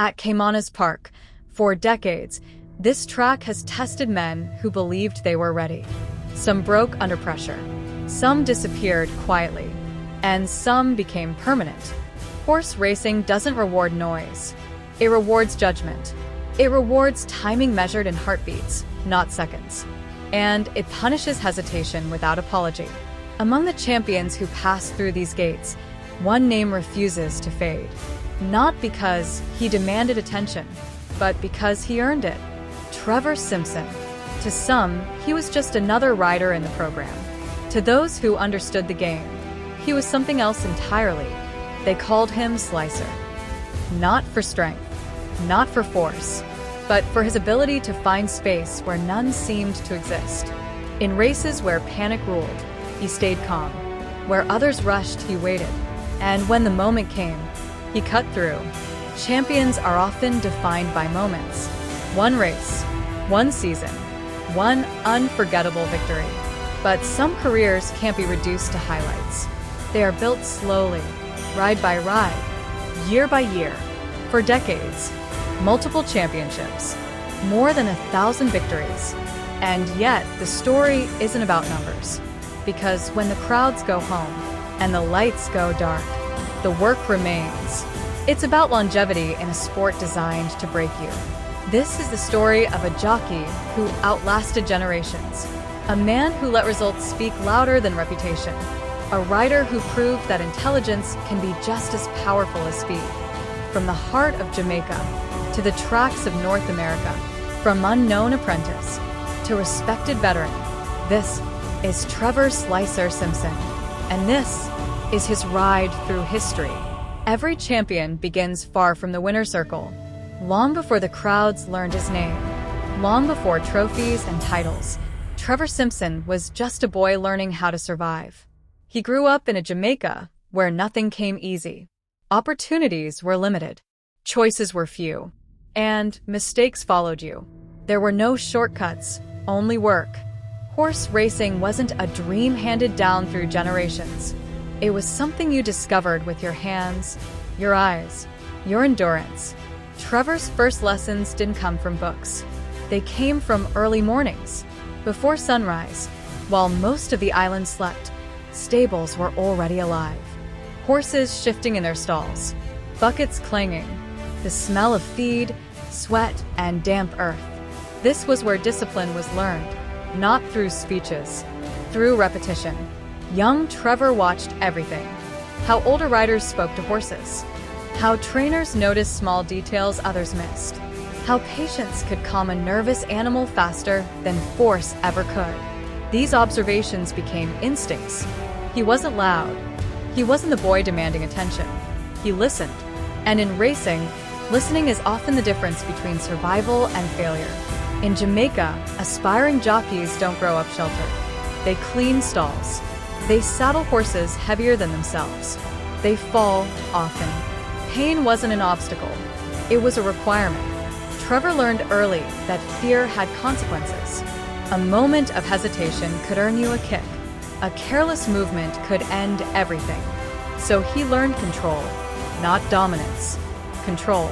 At CAYMANAS Park, for decades, this track has tested men who believed they were ready. Some broke under pressure, some disappeared quietly, and some became permanent. Horse racing doesn't reward noise. It rewards judgment. It rewards timing measured in heartbeats, not seconds. And it punishes hesitation without apology. Among the champions who pass through these gates, one name refuses to fade. Not because he demanded attention, but because he earned it. Trevor Simpson. To some, he was just another rider in the program. To those who understood the game, he was something else entirely. They called him Slicer. Not for strength, not for force, but for his ability to find space where none seemed to exist. In races where panic ruled, he stayed calm. Where others rushed, he waited. And when the moment came, he cut through. Champions are often defined by moments. One race, one season, one unforgettable victory. But some careers can't be reduced to highlights. They are built slowly, ride by ride, year by year, for decades. Multiple championships, more than 1,000 victories. And yet, the story isn't about numbers. Because when the crowds go home and the lights go dark, the work remains. It's about longevity in a sport designed to break you. This is the story of a jockey who outlasted generations. A man who let results speak louder than reputation. A rider who proved that intelligence can be just as powerful as speed. From the heart of Jamaica to the tracks of North America, from unknown apprentice to respected veteran, this is Trevor Slicer Simpson, and this is his ride through history. Every champion begins far from the winner's circle, long before the crowds learned his name, long before trophies and titles. Trevor Simpson was just a boy learning how to survive. He grew up in a Jamaica where nothing came easy. Opportunities were limited, choices were few, and mistakes followed you. There were no shortcuts, only work. Horse racing wasn't a dream handed down through generations. It was something you discovered with your hands, your eyes, your endurance. Trevor's first lessons didn't come from books. They came from early mornings. Before sunrise, while most of the island slept, stables were already alive. Horses shifting in their stalls, buckets clanging, the smell of feed, sweat, and damp earth. This was where discipline was learned, not through speeches, through repetition. Young Trevor watched everything. How older riders spoke to horses. How trainers noticed small details others missed. How patience could calm a nervous animal faster than force ever could. These observations became instincts. He wasn't loud. He wasn't the boy demanding attention. He listened. And in racing, listening is often the difference between survival and failure. In Jamaica, aspiring jockeys don't grow up sheltered. They clean stalls. They saddle horses heavier than themselves. They fall often. Pain wasn't an obstacle. It was a requirement. Trevor learned early that fear had consequences. A moment of hesitation could earn you a kick. A careless movement could end everything. So he learned control, not dominance. Control.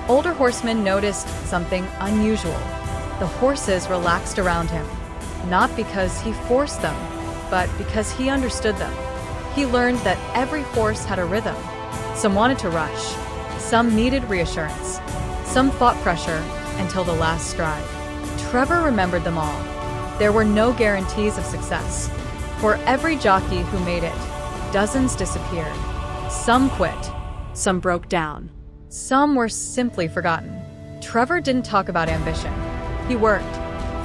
Older horsemen noticed something unusual. The horses relaxed around him, not because he forced them, but because he understood them. He learned that every horse had a rhythm. Some wanted to rush. Some needed reassurance. Some fought pressure until the last stride. Trevor remembered them all. There were no guarantees of success. For every jockey who made it, dozens disappeared. Some quit. Some broke down. Some were simply forgotten. Trevor didn't talk about ambition. He worked.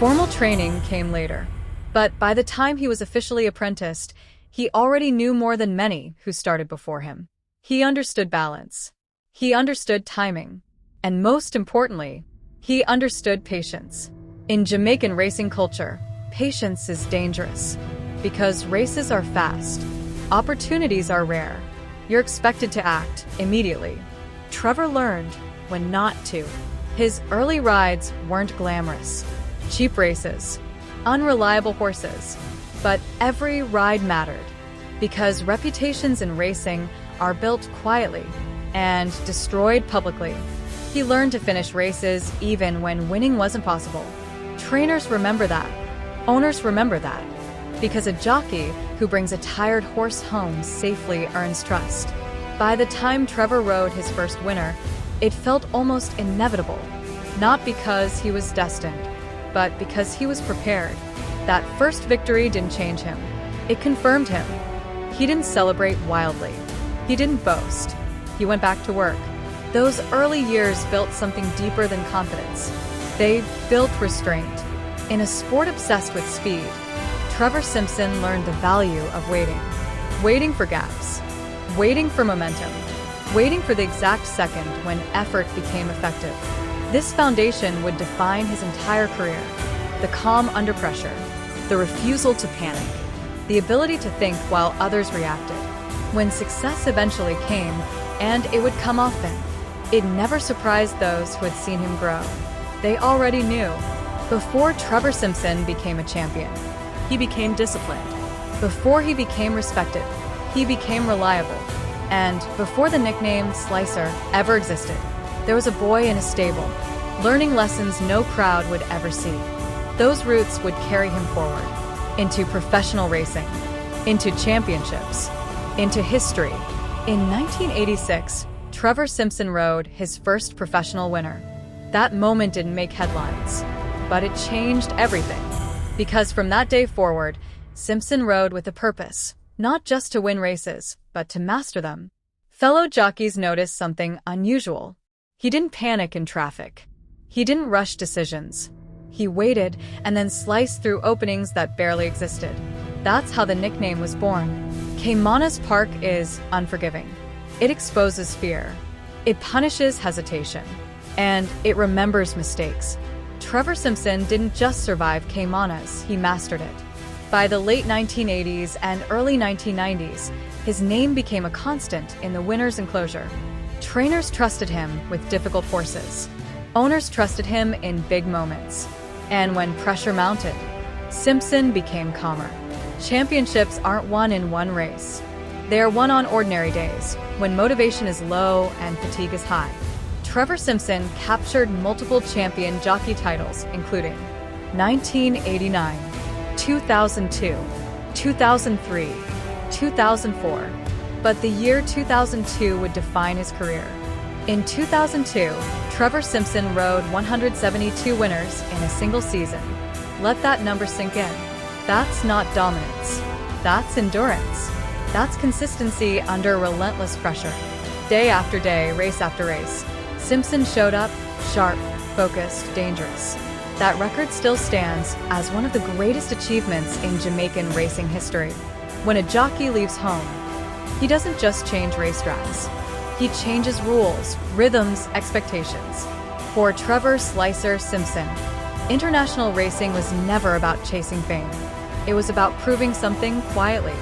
Formal training came later. But by the time he was officially apprenticed, he already knew more than many who started before him. He understood balance. He understood timing. And most importantly, he understood patience. In Jamaican racing culture, patience is dangerous. Because races are fast. Opportunities are rare. You're expected to act immediately. Trevor learned when not to. His early rides weren't glamorous. Cheap races. Unreliable horses. But every ride mattered. Because reputations in racing are built quietly and destroyed publicly. He learned to finish races even when winning wasn't possible. Trainers remember that. Owners remember that. Because a jockey who brings a tired horse home safely earns trust. By the time Trevor rode his first winner, it felt almost inevitable. Not because he was destined, but because he was prepared. That first victory didn't change him. It confirmed him. He didn't celebrate wildly. He didn't boast. He went back to work. Those early years built something deeper than confidence. They built restraint. In a sport obsessed with speed, Trevor Simpson learned the value of waiting. Waiting for gaps. Waiting for momentum. Waiting for the exact second when effort became effective. This foundation would define his entire career. The calm under pressure. The refusal to panic. The ability to think while others reacted. When success eventually came, and it would come often, it never surprised those who had seen him grow. They already knew. Before Trevor Simpson became a champion, he became disciplined. Before he became respected, he became reliable. And before the nickname Slicer ever existed, there was a boy in a stable, learning lessons no crowd would ever see. Those roots would carry him forward, into professional racing, into championships, into history. In 1986, Trevor Simpson rode his first professional winner. That moment didn't make headlines, but it changed everything. Because from that day forward, Simpson rode with a purpose, not just to win races, but to master them. Fellow jockeys noticed something unusual. He didn't panic in traffic. He didn't rush decisions. He waited and then sliced through openings that barely existed. That's how the nickname was born. CAYMANAS Park is unforgiving. It exposes fear. It punishes hesitation. And it remembers mistakes. Trevor Simpson didn't just survive CAYMANAS, he mastered it. By the late 1980s and early 1990s, his name became a constant in the winner's enclosure. Trainers trusted him with difficult horses. Owners trusted him in big moments. And when pressure mounted, Simpson became calmer. Championships aren't won in one race. They are won on ordinary days, when motivation is low and fatigue is high. Trevor Simpson captured multiple champion jockey titles, including 1989, 2002, 2003, 2004. But the year 2002 would define his career. In 2002, Trevor Simpson rode 172 winners in a single season. Let that number sink in. That's not dominance. That's endurance. That's consistency under relentless pressure. Day after day, race after race, Simpson showed up, sharp, focused, dangerous. That record still stands as one of the greatest achievements in Jamaican racing history. When a jockey leaves home, he doesn't just change racetracks. He changes rules, rhythms, expectations. For Trevor "Slicer" Simpson, international racing was never about chasing fame. It was about proving something quietly.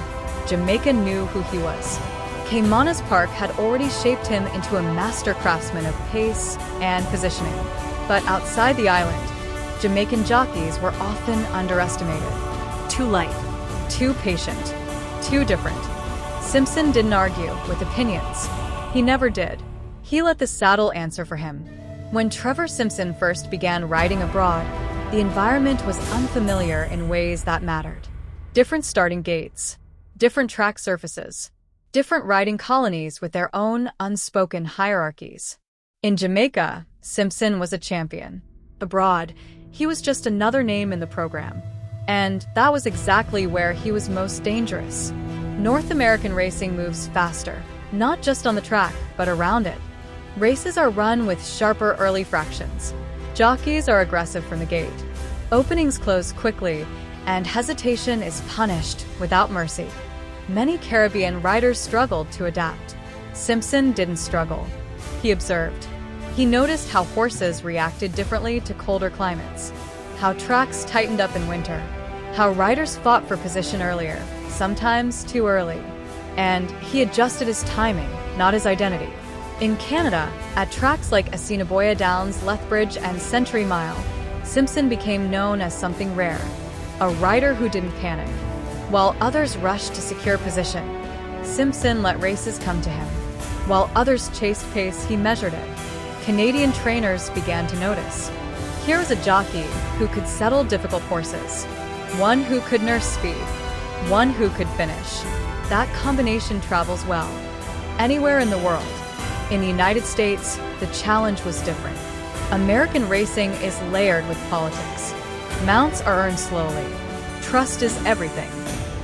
Jamaica knew who he was. CAYMANAS Park had already shaped him into a master craftsman of pace and positioning. But outside the island, Jamaican jockeys were often underestimated. Too light, too patient, too different. Simpson didn't argue with opinions. He never did. He let the saddle answer for him. When Trevor Simpson first began riding abroad, the environment was unfamiliar in ways that mattered. Different starting gates, different track surfaces, different riding colonies with their own unspoken hierarchies. In Jamaica, Simpson was a champion. Abroad, he was just another name in the program. And that was exactly where he was most dangerous. North American racing moves faster, not just on the track, but around it. Races are run with sharper early fractions. Jockeys are aggressive from the gate. Openings close quickly, and hesitation is punished without mercy. Many Caribbean riders struggled to adapt. Simpson didn't struggle. He observed. He noticed how horses reacted differently to colder climates, how tracks tightened up in winter, how riders fought for position earlier, sometimes too early. And he adjusted his timing, not his identity. In Canada, at tracks like Assiniboia Downs, Lethbridge, and Century Mile, Simpson became known as something rare, a rider who didn't panic. While others rushed to secure position, Simpson let races come to him. While others chased pace, he measured it. Canadian trainers began to notice. Here was a jockey who could settle difficult horses, one who could nurse speed, one who could finish. That combination travels well anywhere in the world. In the United States, the challenge was different. American racing is layered with politics. Mounts are earned slowly. Trust is everything.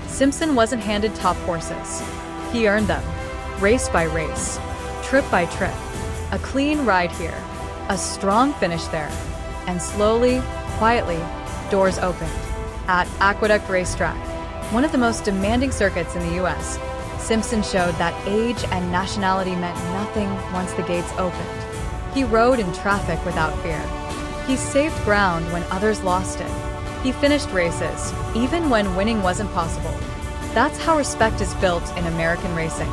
Simpson wasn't handed top horses. He earned them, race by race, trip by trip. A clean ride here, a strong finish there, and slowly, quietly, doors opened. At Aqueduct Racetrack, one of the most demanding circuits in the U.S., Simpson showed that age and nationality meant nothing once the gates opened. He rode in traffic without fear. He saved ground when others lost it. He finished races, even when winning wasn't possible. That's how respect is built in American racing.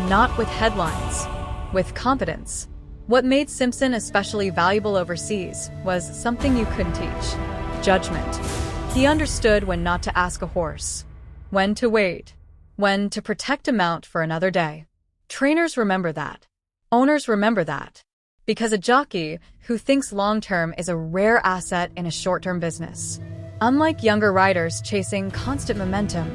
Not with headlines, with competence. What made Simpson especially valuable overseas was something you couldn't teach: judgment. He understood when not to ask a horse, when to wait, when to protect a mount for another day. Trainers remember that. Owners remember that. Because a jockey who thinks long-term is a rare asset in a short-term business. Unlike younger riders chasing constant momentum,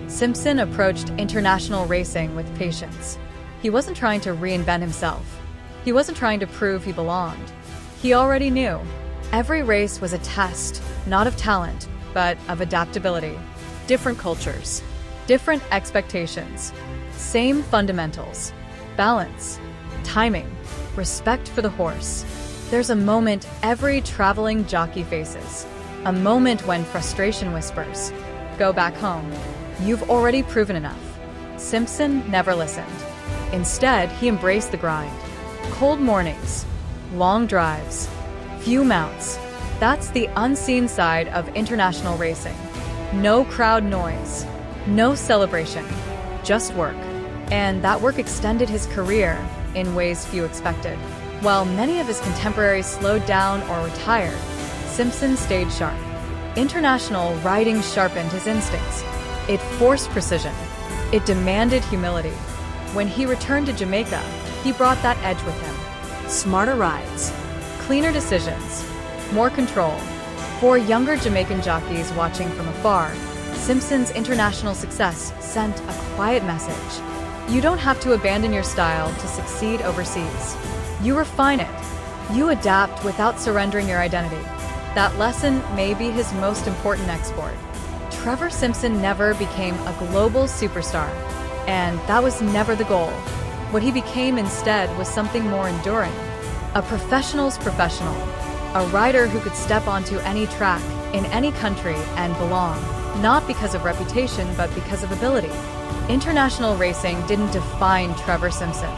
Simpson approached international racing with patience. He wasn't trying to reinvent himself. He wasn't trying to prove he belonged. He already knew. Every race was a test, not of talent, but of adaptability. Different cultures, different expectations, same fundamentals: balance, timing, respect for the horse. There's a moment every traveling jockey faces. A moment when frustration whispers, "Go back home. You've already proven enough." Simpson never listened. Instead, he embraced the grind. Cold mornings, long drives, few mounts. That's the unseen side of international racing. No crowd noise, no celebration, just work. And that work extended his career in ways few expected. While many of his contemporaries slowed down or retired, Simpson stayed sharp. International riding sharpened his instincts. It forced precision. It demanded humility. When he returned to Jamaica, he brought that edge with him. Smarter rides, cleaner decisions, more control. For younger Jamaican jockeys watching from afar, Simpson's international success sent a quiet message. You don't have to abandon your style to succeed overseas. You refine it. You adapt without surrendering your identity. That lesson may be his most important export. Trevor Simpson never became a global superstar, and that was never the goal. What he became instead was something more enduring. A professional's professional. A rider who could step onto any track, in any country, and belong. Not because of reputation, but because of ability. International racing didn't define Trevor Simpson.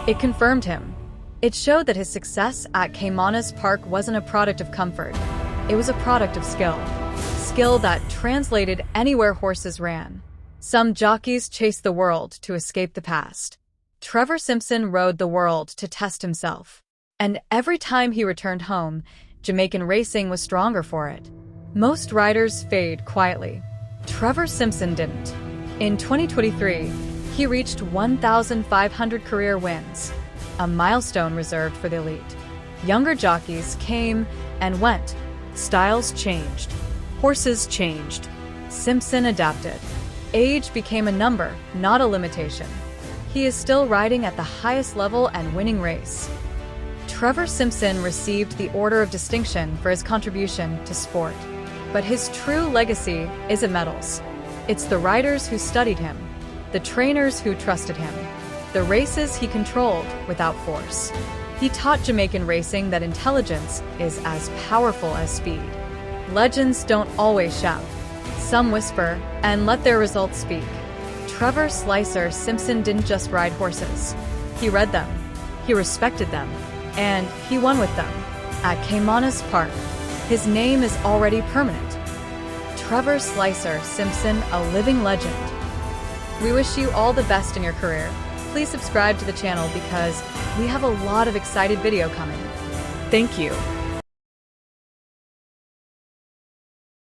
It confirmed him. It showed that his success at CAYMANAS Park wasn't a product of comfort. It was a product of skill. Skill that translated anywhere horses ran. Some jockeys chased the world to escape the past. Trevor Simpson rode the world to test himself. And every time he returned home, Jamaican racing was stronger for it. Most riders fade quietly. Trevor Simpson didn't. In 2023, he reached 1,500 career wins, a milestone reserved for the elite. Younger jockeys came and went. Styles changed. Horses changed. Simpson adapted. Age became a number, not a limitation. He is still riding at the highest level and winning race. Trevor Simpson received the Order of Distinction for his contribution to sport. But his true legacy isn't medals. It's the riders who studied him, the trainers who trusted him, the races he controlled without force. He taught Jamaican racing that intelligence is as powerful as speed. Legends don't always shout. Some whisper and let their results speak. Trevor Slicer Simpson didn't just ride horses. He read them, he respected them, and he won with them. At CAYMANAS Park, his name is already permanent. Trevor Slicer Simpson, a living legend. We wish you all the best in your career. Please subscribe to the channel because we have a lot of exciting video coming. Thank you.